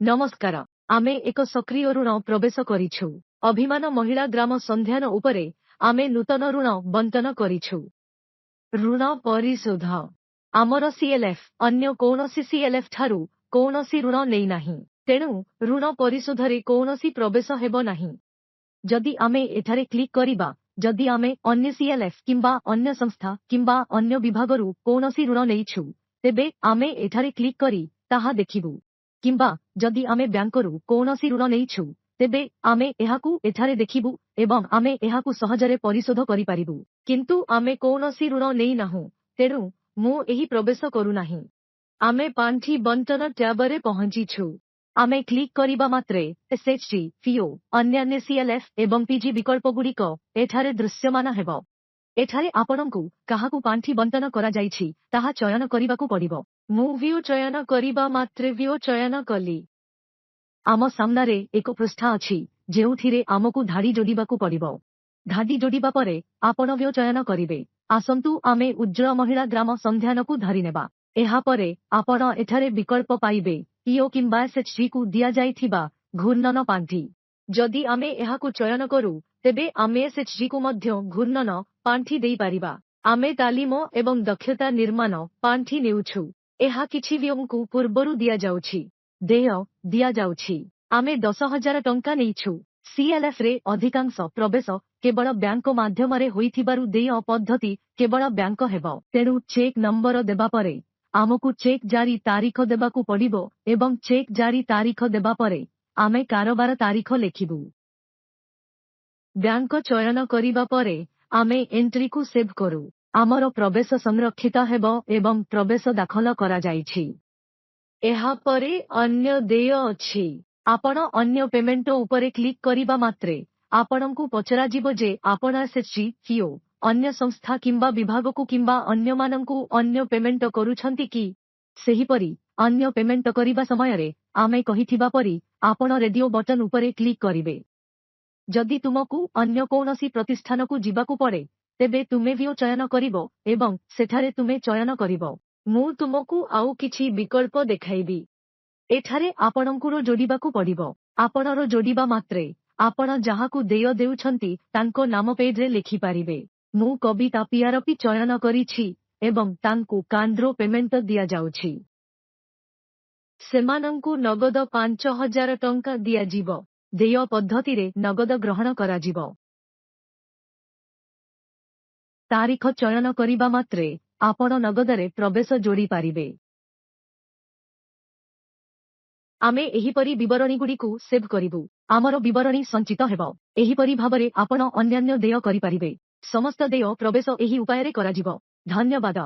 नमस्कार आमे एक सक्रिय ऋण प्रवेश करिछु अभिमान महिला ग्राम संध्यान उपरे आमे नूतन ऋण बंटन करिछु ऋण परिशोध आमर सीएलएफ अन्य कौनसी सीएलएफ ठारू कौनसी ऋण नै नाही तेणु ऋण परिशोधरे कौनसी प्रवेश हेबो नाही जदि आमे एठारे क्लिक करिबा जदि आमे अन्य सीएलएफ किंबा अन्य संस्था किंबा अन्य विभागरू कौनसी ऋण नैछु तेबे आमे एठारे क्लिक करी ताहा देखिबु किंबा जदि आमे बैंकरू कौनसी ऋण नैछु तेबे आमे एहाकू एठारे देखिबु एवं आमे एहाकू सहजरे परिशोध करि पारिबु किंतु आमे कौनसी ऋण नै नाहु तेणु मु एही प्रवेश करू नाही आमे पांठी बंटन ट्याबरे पहुंचीछु आमे क्लिक करिबा मात्रे एसएचजी फिओ अन्यान्य सीएलएफ एवं पीजी विकल्पगुड़िक एठारे दृश्यमान हेबो एठारे आपणंकु काहाकू पांठी बंटन करा जाइछि ताहा चयन करिबाकू पड़िबो मु व्यू चयन करिबा मात्रे व्यू चयन कली आम सामनारे एक पृष्ठ अछि जेउथिरे आमकू धाडी जोडिबाकू पड़िबो धाडी जोडिबा परे आपण व्यू चयन करिवे आसंतु आमे उज्ज्वल महिला ग्राम संध्यानकू धरि नेबा एहा परे आपण एठारे विकल्प पाइबे पीओ किंबा एसएचजी कू दिया जाइथिबा घूर्णन पांठी जदि आमे एहाकू चयन करू तेबे आमे एसएचजी कू मध्य घूर्णन पांठी देई पारिबा आमे तालीम एवं दक्षता निर्माण पांठी नेउछु एहा किछि व्यंकू पूर्वरु दिया जाउछि देय दिया जाउछि आमे 10,000 टंका नेइछु सीएलएफ रे अधिकांश प्रवेश केवल बैंक माध्यमरे होइथिबारु देय पद्धति केवल बैंक हेबो तेणु चेक नंबर देबा परे आमकू चेक जारी तारीख देबाकू पड़िबो एवं चेक जारी तारीख देबा परे आमे कारोबार तारीख लेखिबु बैंक चयन करिबा परे आमे एंट्री को सेव करू आमर प्रवेश संरक्षित हेबो एवं प्रवेश दाखल करा जाइछि एहा परे अन्य देय अछि आपण अन्य पेमेंट उपरे क्लिक करिबा मात्रे आपणंकू पचरा जिवो जे आपण एसएचजी फिओ अन्य संस्था किंबा विभाग को किंबा अन्य मानंकू अन्य पेमेंट करूछंती कि सेही परी अन्य पेमेंट करिबा समय रे आमे कहिथिबा परी आपण रेडियो बटन उपरे क्लिक करिवे जदि तुमकू अन्य कौनसी प्रतिष्ठान को जीवाकू पड़े तेबे तुमे व्यू चयन करिवो एवं सेठारे तुमे चयन करिवो मु तुमकू आउ किछि विकल्प देखाइबी एठारे आपणंकुरो जोडिबाकू पड़िबो आपणरो जोडिबा मात्रे आपण जाहाकू देय देउछंती तांको नाम पेज रे लिखि पारिबे मु कविता पीआरपी चयन करिछि एवं तांको कांड्रो पेमेंट दिया जाउछि सेमानंकू नगद 5,000 टंका दिया जीवो देय पद्धति रे नगद ग्रहण करा जीवो तारीख चयन करिबा मात्रे आपण नगदरे प्रवेश जोड़ी पारिबे आमे एहिपरि विवरणी गुड़िकू सेव करिबु आमर विवरणी संचित हेबो एहिपरि भाबरे आपण अन्यान्य देय करि पारिबे समस्त देय प्रवेश एही उपाय रे करा जीवो धन्यवाद।